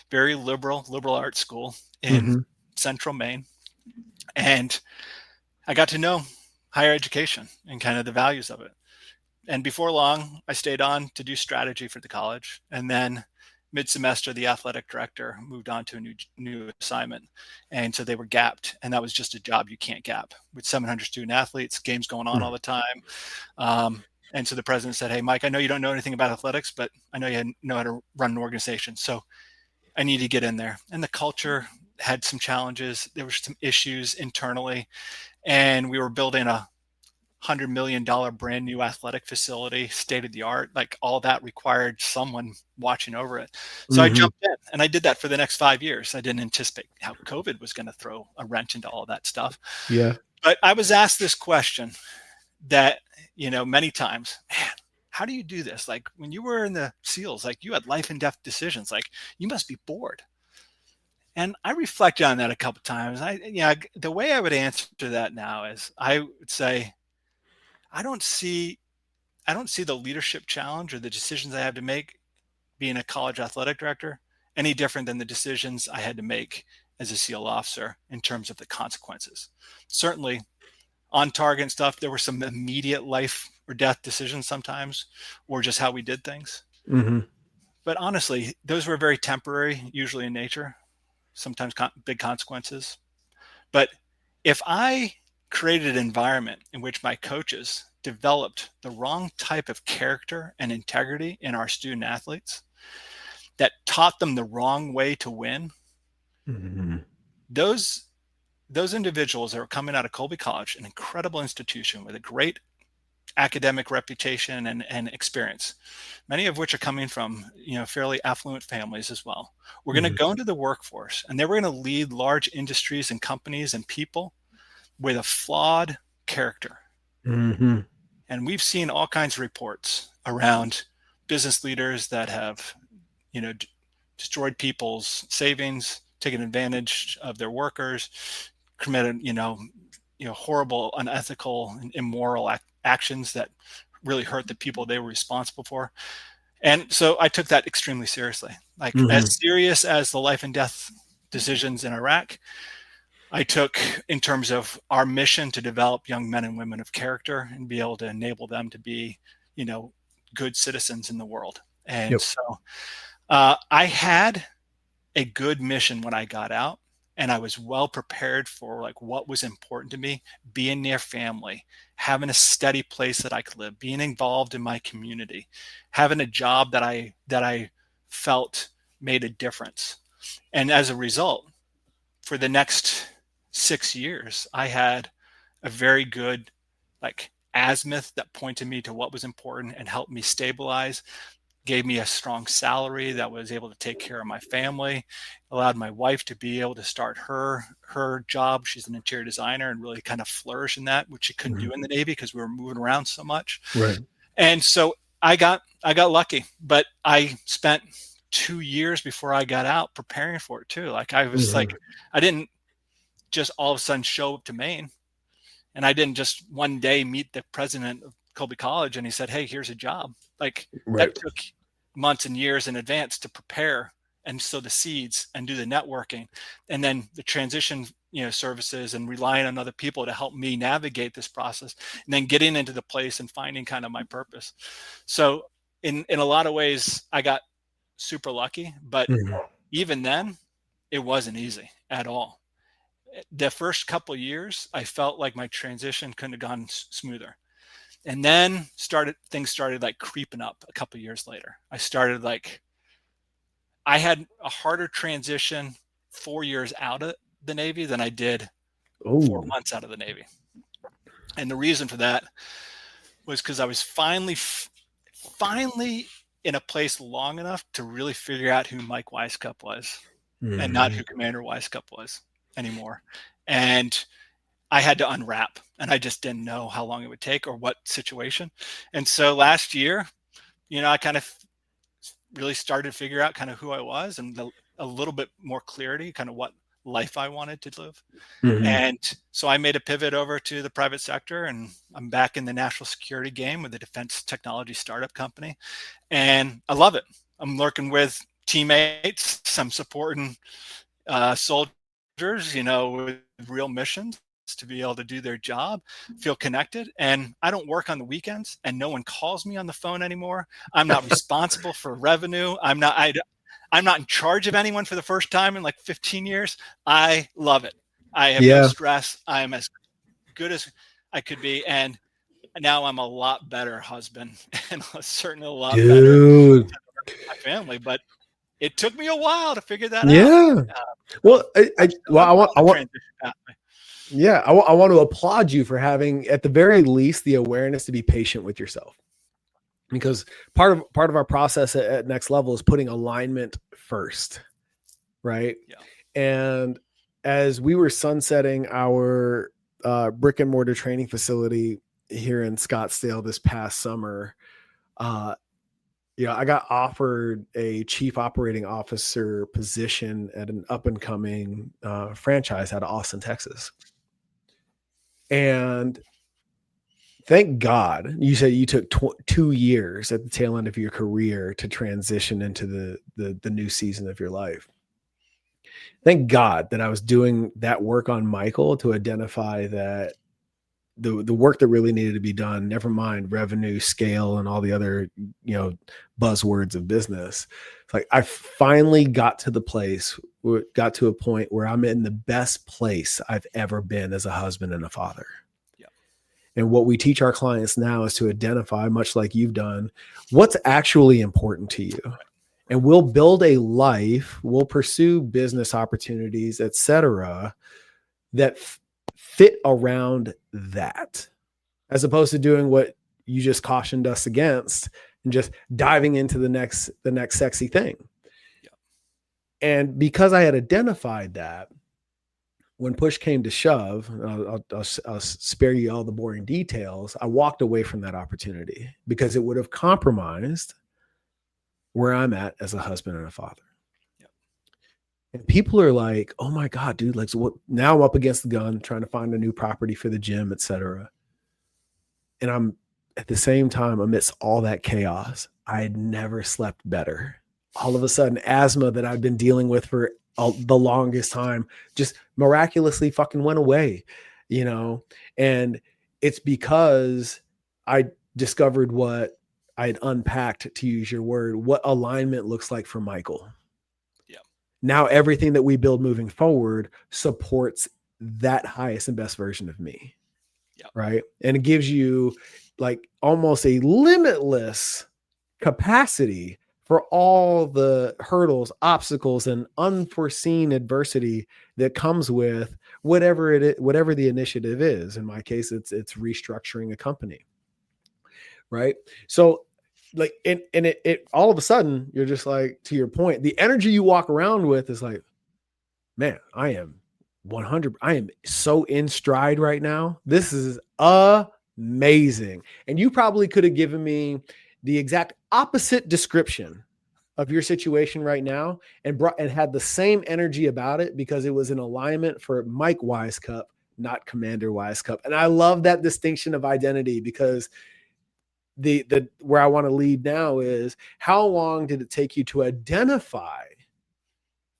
very liberal arts school in central Maine. And I got to know higher education and kind of the values of it. And before long, I stayed on to do strategy for the college. And then mid-semester, the athletic director moved on to a new assignment. And so they were gapped. And that was just a job you can't gap. With 700 student athletes, games going on all the time. And so the president said, "Hey, Mike, I know you don't know anything about athletics, but I know you know how to run an organization. So I need to get in there." And the culture had some challenges. There were some issues internally, and we were building a $100 million brand new athletic facility, state of the art. Like all that required someone watching over it. So I jumped in, and I did that for the next 5 years. I didn't anticipate how COVID was going to throw a wrench into all of that stuff. Yeah. But I was asked this question that, many times, man, how do you do this? Like when you were in the SEALs, like you had life and death decisions, like you must be bored. And I reflected on that a couple of times. The way I would answer that now is I would say, I don't see the leadership challenge or the decisions I have to make being a college athletic director any different than the decisions I had to make as a SEAL officer in terms of the consequences. Certainly on target stuff, there were some immediate life or death decisions sometimes, or just how we did things. But honestly, those were very temporary, usually in nature, sometimes big consequences. But if I created an environment in which my coaches developed the wrong type of character and integrity in our student athletes that taught them the wrong way to win, those individuals that were coming out of Colby College, an incredible institution with a great academic reputation and experience, many of which are coming from fairly affluent families as well, we're going to go into the workforce, and they were going to lead large industries and companies and people with a flawed character. And we've seen all kinds of reports around business leaders that have destroyed people's savings, taken advantage of their workers, committed horrible, unethical, and immoral actions that really hurt the people they were responsible for. And so I took that extremely seriously, like as serious as the life and death decisions in Iraq. I took in terms of our mission to develop young men and women of character and be able to enable them to be, good citizens in the world. And so I had a good mission when I got out, and I was well prepared for like what was important to me: being near family, having a steady place that I could live, being involved in my community, having a job that I felt made a difference. And as a result, for the next 6 years, I had a very good azimuth that pointed me to what was important and helped me stabilize, gave me a strong salary that was able to take care of my family, allowed my wife to be able to start her job. She's an interior designer and really kind of flourish in that, which she couldn't do in the Navy because we were moving around so much. Right. And so I got lucky, but I spent 2 years before I got out preparing for it too. Like I was I didn't just all of a sudden show up to Maine, and I didn't just one day meet the president of Colby College and he said, "Hey, here's a job." That took months and years in advance to prepare and sow the seeds and do the networking, and then the transition services and relying on other people to help me navigate this process, and then getting into the place and finding kind of my purpose. So in a lot of ways I got super lucky, but even then it wasn't easy at all. The first couple of years I felt like my transition couldn't have gone smoother. And then things started like creeping up a couple of years later. I had a harder transition 4 years out of the Navy than I did 4 months out of the Navy. And the reason for that was because I was finally in a place long enough to really figure out who Mike Wisecup was and not who Commander Wisecup was anymore. And I had to unwrap, and I just didn't know how long it would take or what situation. And so last year, I kind of really started to figure out kind of who I was and a little bit more clarity, kind of what life I wanted to live. And so I made a pivot over to the private sector, and I'm back in the national security game with a defense technology startup company. And I love it. I'm working with teammates. I'm supporting soldiers, with real missions to be able to do their job, feel connected. And I don't work on the weekends, and no one calls me on the phone anymore. I'm not responsible for revenue. I'm not in charge of anyone for the first time in like 15 years. I love it. I have no stress. I'm as good as I could be. And now I'm a lot better husband and certainly a lot better Dude. to my family. But it took me a while to figure that out. Yeah. Well, I'm I on want, the transition pathway. yeah, I want to applaud you for having, at the very least, the awareness to be patient with yourself. Because part of our process at Next Level is putting alignment first, right? Yeah. And as we were sunsetting our brick and mortar training facility here in Scottsdale this past summer, I got offered a chief operating officer position at an up and coming franchise out of Austin, Texas. And thank God you said you took 2 years at the tail end of your career to transition into the new season of your life. Thank God that I was doing that work on Michael to identify that the work that really needed to be done, never mind revenue, scale, and all the other, buzzwords of business. It's like I finally got to a point where I'm in the best place I've ever been as a husband and a father. And what we teach our clients now is to identify, much like you've done, what's actually important to you. And we'll build a life, we'll pursue business opportunities, et cetera, that fit around that, as opposed to doing what you just cautioned us against and just diving into the next sexy thing. Yeah. And because I had identified that, when push came to shove, I'll spare you all the boring details. I walked away from that opportunity because it would have compromised where I'm at as a husband and a father. Yep. And people are like, "Oh my God, dude! Like, so what? Now I'm up against the gun, trying to find a new property for the gym, etc." And I'm at the same time, amidst all that chaos, I had never slept better. All of a sudden, asthma that I've been dealing with for the longest time just miraculously fucking went away, and it's because I discovered what I'd unpacked, to use your word, what alignment looks like for Michael. Yeah. Now everything that we build moving forward supports that highest and best version of me. Yeah. Right. And it gives you like almost a limitless capacity for all the hurdles, obstacles, and unforeseen adversity that comes with whatever the initiative is. In my case, it's restructuring a company. Right. So like, and it all of a sudden you're just like, to your point, the energy you walk around with is like, man, I am 100. I am so in stride right now. This is amazing. And you probably could have given me the exact opposite description of your situation right now and had the same energy about it, because it was in alignment for Mike Wisecup, not Commander Wisecup. And I love that distinction of identity, because the where I want to lead now is, how long did it take you to identify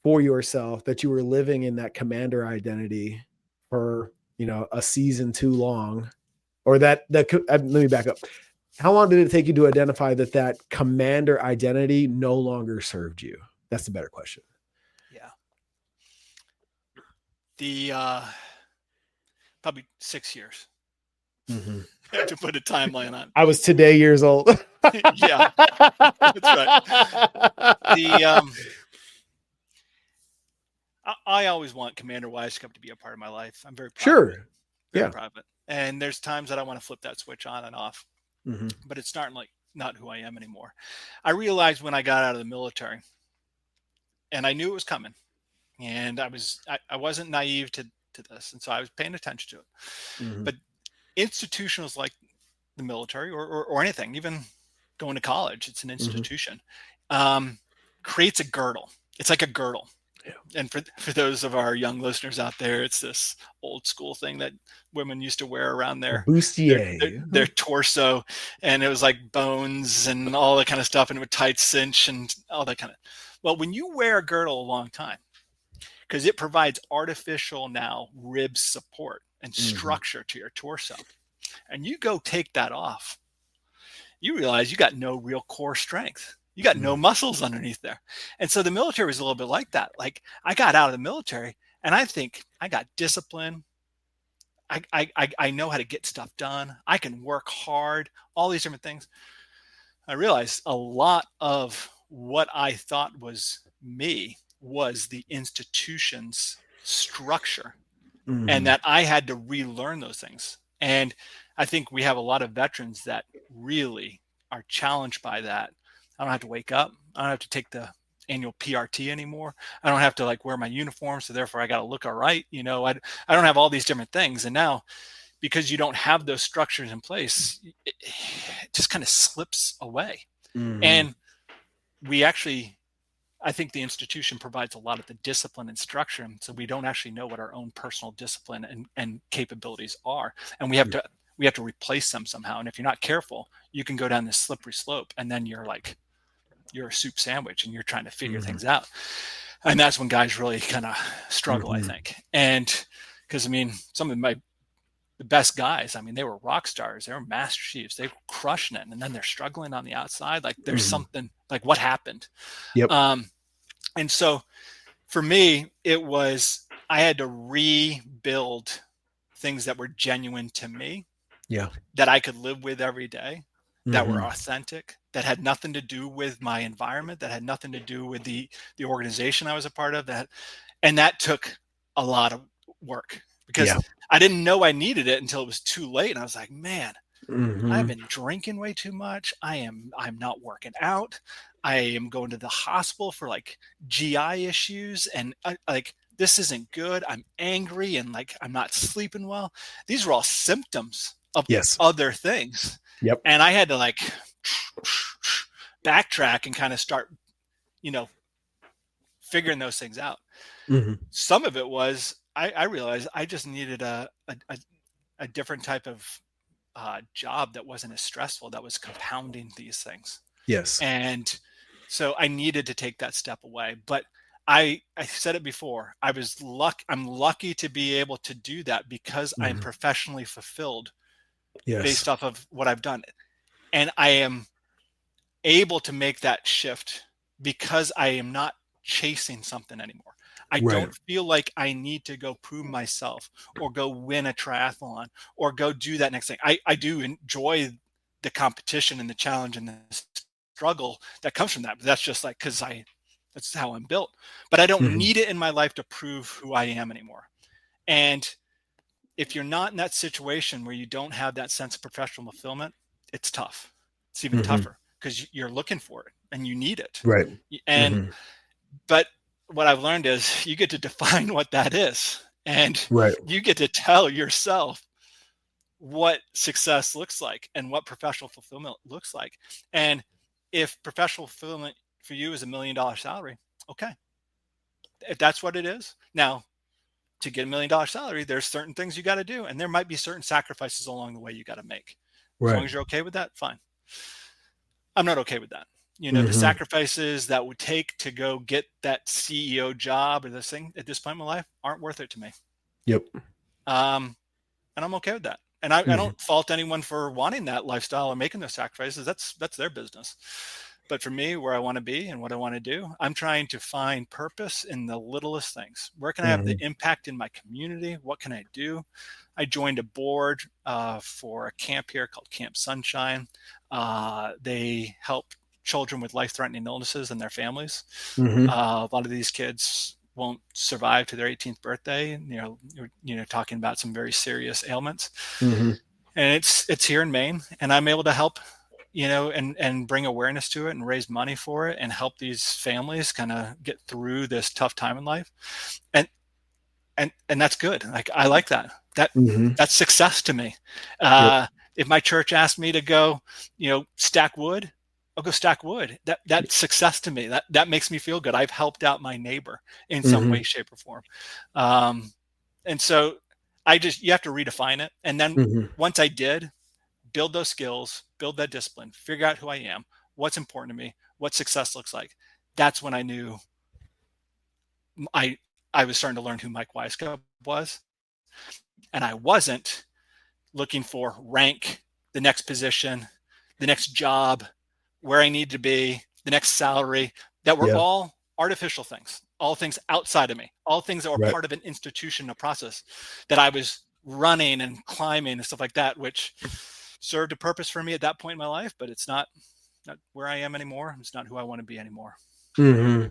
for yourself that you were living in that commander identity for, a season too long? Or let me back up. How long did it take you to identify that commander identity no longer served you? That's the better question. Yeah. The probably 6 years. Mm-hmm. To put a timeline on. I was today years old. Yeah, that's right. I always want Commander Wisecup to be a part of my life. I'm very proud of it. Very proud of it. And there's times that I want to flip that switch on and off. Mm-hmm. But it's not who I am anymore. I realized when I got out of the military, and I knew it was coming, and I wasn't naive to this, and so I was paying attention to it. Mm-hmm. But institutions like the military or anything, even going to college, it's an institution, creates a girdle. It's like a girdle. Yeah. And for those of our young listeners out there, it's this old school thing that women used to wear around their torso, and it was like bones and all that kind of stuff, and it would tight cinch and all that kind of. Well, when you wear a girdle a long time, because it provides artificial now rib support and structure to your torso, and you go take that off, you realize you got no real core strength. You got no muscles underneath there. And so the military was a little bit like that. Like, I got out of the military and I think I got discipline. I know how to get stuff done. I can work hard, all these different things. I realized a lot of what I thought was me was the institution's structure, and that I had to relearn those things. And I think we have a lot of veterans that really are challenged by that. I don't have to wake up. I don't have to take the annual PRT anymore. I don't have to like wear my uniform, so therefore I got to look all right. You know, I don't have all these different things. And now, because you don't have those structures in place, it just kind of slips away. And we actually, I think the institution provides a lot of the discipline and structure, so we don't actually know what our own personal discipline and capabilities are, and we have to replace them somehow. And if you're not careful, you can go down this slippery slope, and then you're a soup sandwich, and you're trying to figure things out. And that's when guys really kind of struggle, I think. And because I mean, some of the best guys, I mean, they were rock stars, they were master chiefs, they were crushing it, and then they're struggling on the outside. Like there's something like, what happened? And so for me, it was, I had to rebuild things that were genuine to me, that I could live with every day, that were authentic, that had nothing to do with my environment, that had nothing to do with the organization I was a part of. And that took a lot of work, because I didn't know I needed it until it was too late. And I was like, man, I've been drinking way too much. I'm not working out. I am going to the hospital for like GI issues, and like, this isn't good. I'm angry, and like, I'm not sleeping well. These were all symptoms of other things. And I had to like backtrack and kind of start, figuring those things out. Some of it was, I realized I just needed a different type of job that wasn't as stressful, that was compounding these things. And so I needed to take that step away. But I said it before, I'm lucky to be able to do that, because I'm professionally fulfilled based off of what I've done. And I am able to make that shift because I am not chasing something anymore. I don't feel like I need to go prove myself or go win a triathlon or go do that next thing. I do enjoy the competition and the challenge and the struggle that comes from that. But that's just like, that's how I'm built. But I don't need it in my life to prove who I am anymore. And if you're not in that situation where you don't have that sense of professional fulfillment, it's tough. It's even tougher, because you're looking for it and you need it. And, but what I've learned is you get to define what that is, and you get to tell yourself what success looks like and what professional fulfillment looks like. And if professional fulfillment for you is $1 million salary, okay, if that's what it is. Now, to get $1 million salary, there's certain things you got to do, and there might be certain sacrifices along the way you got to make. As long as you're okay with that, fine. I'm not okay with that. The sacrifices that would take to go get that CEO job or this thing at this point in my life aren't worth it to me. And I'm okay with that. And I don't fault anyone for wanting that lifestyle or making those sacrifices. That's their business. But for me, where I want to be and what I want to do, I'm trying to find purpose in the littlest things. Where can I have the impact in my community? What can I do? I joined a board for a camp here called Camp Sunshine. They help children with life-threatening illnesses and their families. A lot of these kids won't survive to their 18th birthday. You're talking about some very serious ailments. And it's here in Maine, and I'm able to help, and bring awareness to it and raise money for it and help these families kind of get through this tough time in life. And that's good. Like, I like that. That's success to me. If my church asked me to go, stack wood, I'll go stack wood. That's success to me. That makes me feel good. I've helped out my neighbor in some way, shape, or form. And so you have to redefine it. And then once I did, build those skills, build that discipline, figure out who I am, what's important to me, what success looks like. That's when I knew I was starting to learn who Mike Wisecup was. And I wasn't looking for rank, the next position, the next job, where I need to be, the next salary, that were all artificial things, all things outside of me, all things that were part of an institution, a process that I was running and climbing and stuff like that, which served a purpose for me at that point in my life, but it's not where I am anymore. It's not who I want to be anymore. Mm-hmm.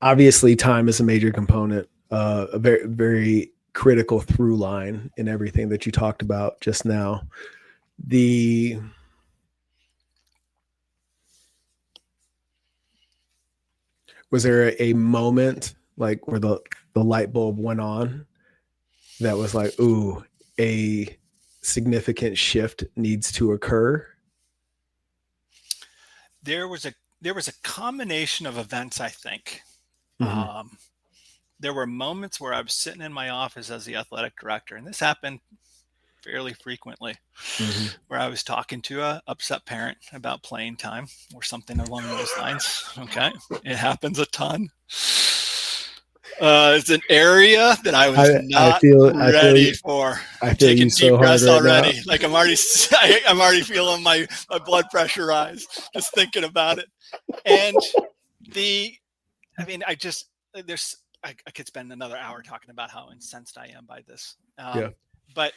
Obviously, time is a major component, a very, very critical through line in everything that you talked about just now. Was there a moment like where the light bulb went on that was like, ooh, a significant shift needs to occur? There was a combination of events, I think. Mm-hmm. There were moments where I was sitting in my office as the athletic director, and this happened fairly frequently, Mm-hmm. where I was talking to a upset parent about playing time or something along those lines. Okay. It happens a ton. It's an area that I was not ready for. I'm taking deep breaths already. Like I'm already feeling my blood pressure rise just thinking about it. And I could spend another hour talking about how incensed I am by this. But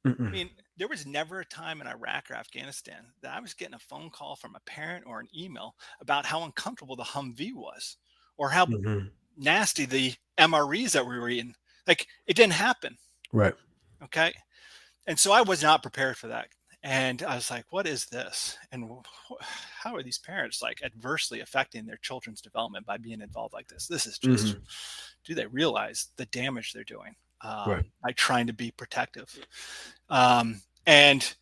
I mean, there was never a time in Iraq or Afghanistan that I was getting a phone call from a parent or an email about how uncomfortable the Humvee was or how nasty the MREs that we were eating. Like, it didn't happen. Right. Okay. And so I was not prepared for that. And I was like, what is this? And how are these parents like adversely affecting their children's development by being involved like this? This is just, do they realize the damage they're doing by trying to be protective? And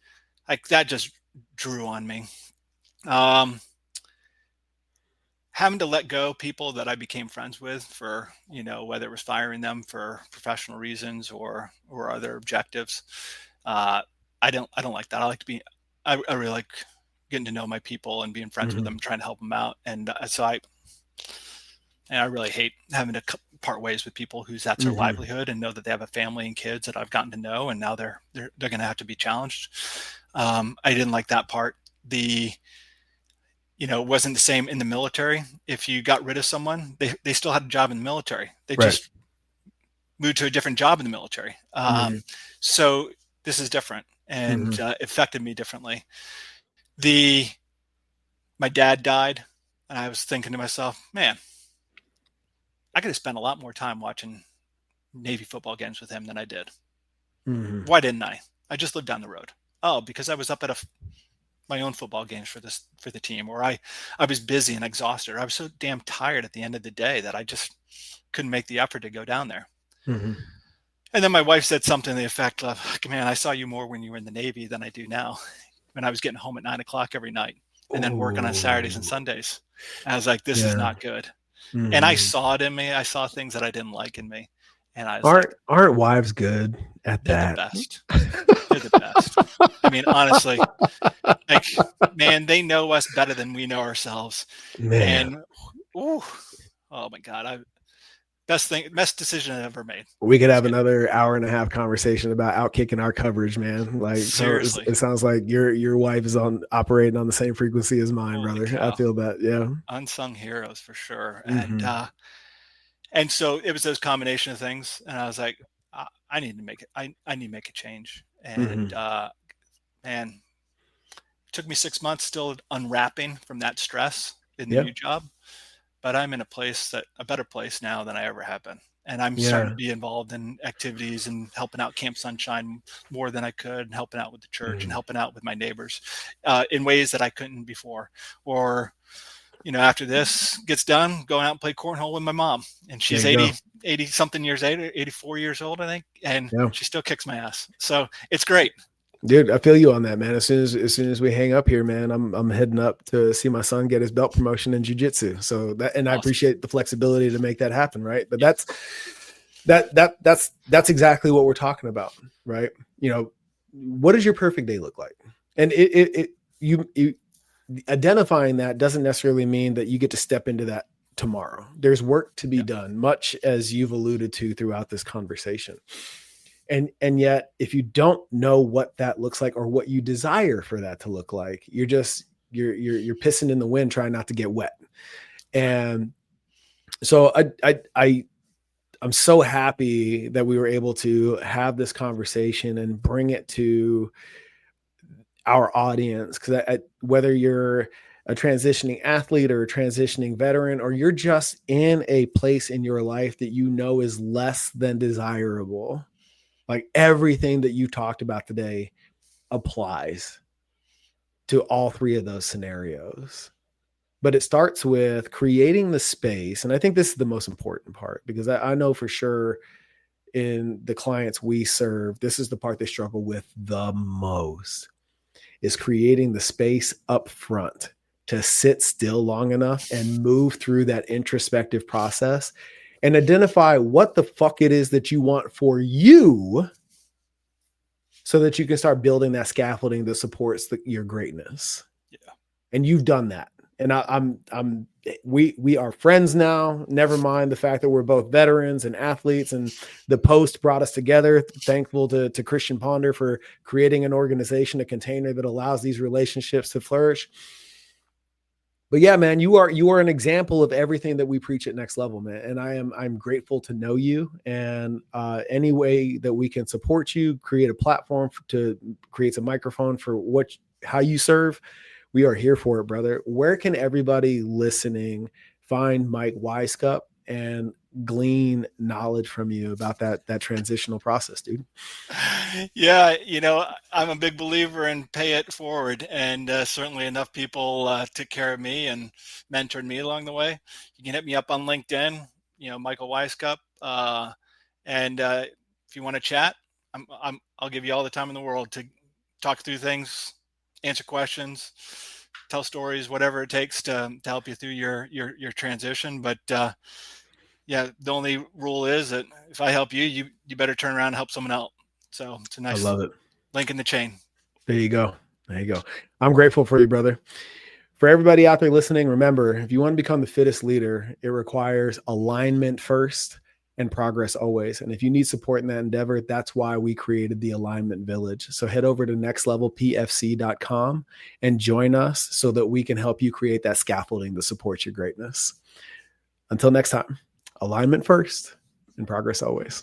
like that just drew on me. Having to let go people that I became friends with for, whether it was firing them for professional reasons or other objectives. I don't like that. I really like getting to know my people and being friends with them, trying to help them out. And I really hate having to part ways with people that's their livelihood and know that they have a family and kids that I've gotten to know. And now they're going to have to be challenged. I didn't like that part. It wasn't the same in the military. If you got rid of someone, they still had a job in the military. They just moved to a different job in the military. So this is different and affected me differently. My dad died and I was thinking to myself, man, I could have spent a lot more time watching Navy football games with him than I did. Why didn't I? I just lived down the road. Oh, because I was up at my own football games for the team, or I was busy and exhausted. I was so damn tired at the end of the day that I just couldn't make the effort to go down there. And then my wife said something to the effect of, man, I saw you more when you were in the Navy than I do now, when I was getting home at 9:00 every night and then working on Saturdays and Sundays. And I was like, this is not good. And I saw it in me. I saw things that I didn't like in me. And I was aren't wives good at that? They're the best. They're the best. I mean, honestly, like, man, they know us better than we know ourselves. Man. And, oh my God. Best decision I ever made. We could have another hour-and-a-half conversation about outkicking our coverage, man. Like, seriously, so it sounds like your wife is operating on the same frequency as mine, brother. Cow. I feel that. Yeah. Unsung heroes for sure. And so it was those combination of things. And I was like, I need to make it. I need to make a change. And, man, it took me 6 months still unwrapping from that stress in the new job. But I'm in a better place now than I ever have been. And I'm starting to be involved in activities and helping out Camp Sunshine more than I could, and helping out with the church and helping out with my neighbors in ways that I couldn't before. Or, after this gets done, going out and play cornhole with my mom. And she's 80 something years, 84 years old, I think. And she still kicks my ass. So it's great. Dude, I feel you on that, man. As soon as we hang up here, man, I'm heading up to see my son get his belt promotion in jiu-jitsu. So awesome. I appreciate the flexibility to make that happen, right? But that's exactly what we're talking about, right? What does your perfect day look like? And you identifying that doesn't necessarily mean that you get to step into that tomorrow. There's work to be done, much as you've alluded to throughout this conversation. And yet, if you don't know what that looks like or what you desire for that to look like, you're pissing in the wind, trying not to get wet. And so I I'm so happy that we were able to have this conversation and bring it to our audience. Because whether you're a transitioning athlete or a transitioning veteran, or you're just in a place in your life that you know is less than desirable, like everything that you talked about today applies to all three of those scenarios. But it starts with creating the space. And I think this is the most important part, because I know for sure in the clients we serve, this is the part they struggle with the most, is creating the space up front to sit still long enough and move through that introspective process and identify what the fuck it is that you want for you, so that you can start building that scaffolding that supports your greatness. Yeah. And you've done that. And we are friends now. Never mind the fact that we're both veterans and athletes, and the post brought us together. Thankful to Christian Ponder for creating an organization, a container that allows these relationships to flourish. But yeah, man, you are an example of everything that we preach at Next Level, man. And I'm grateful to know you. And any way that we can support you, create a platform to create a microphone for how you serve, we are here for it, brother. Where can everybody listening find Mike Wisecup and glean knowledge from you about that transitional process, dude? Yeah, I'm a big believer in pay it forward, and certainly enough people took care of me and mentored me along the way. You can hit me up on LinkedIn, Michael Wisecup, and if you want to chat, I'll give you all the time in the world to talk through things, answer questions, tell stories, whatever it takes to help you through your transition. But yeah, the only rule is that if I help you, you better turn around and help someone else. So it's a nice link in the chain. There you go. I'm grateful for you, brother. For everybody out there listening, remember, if you want to become the fittest leader, it requires alignment first and progress always. And if you need support in that endeavor, that's why we created the Alignment Village. So head over to nextlevelpfc.com and join us so that we can help you create that scaffolding to support your greatness. Until next time, alignment first and progress always.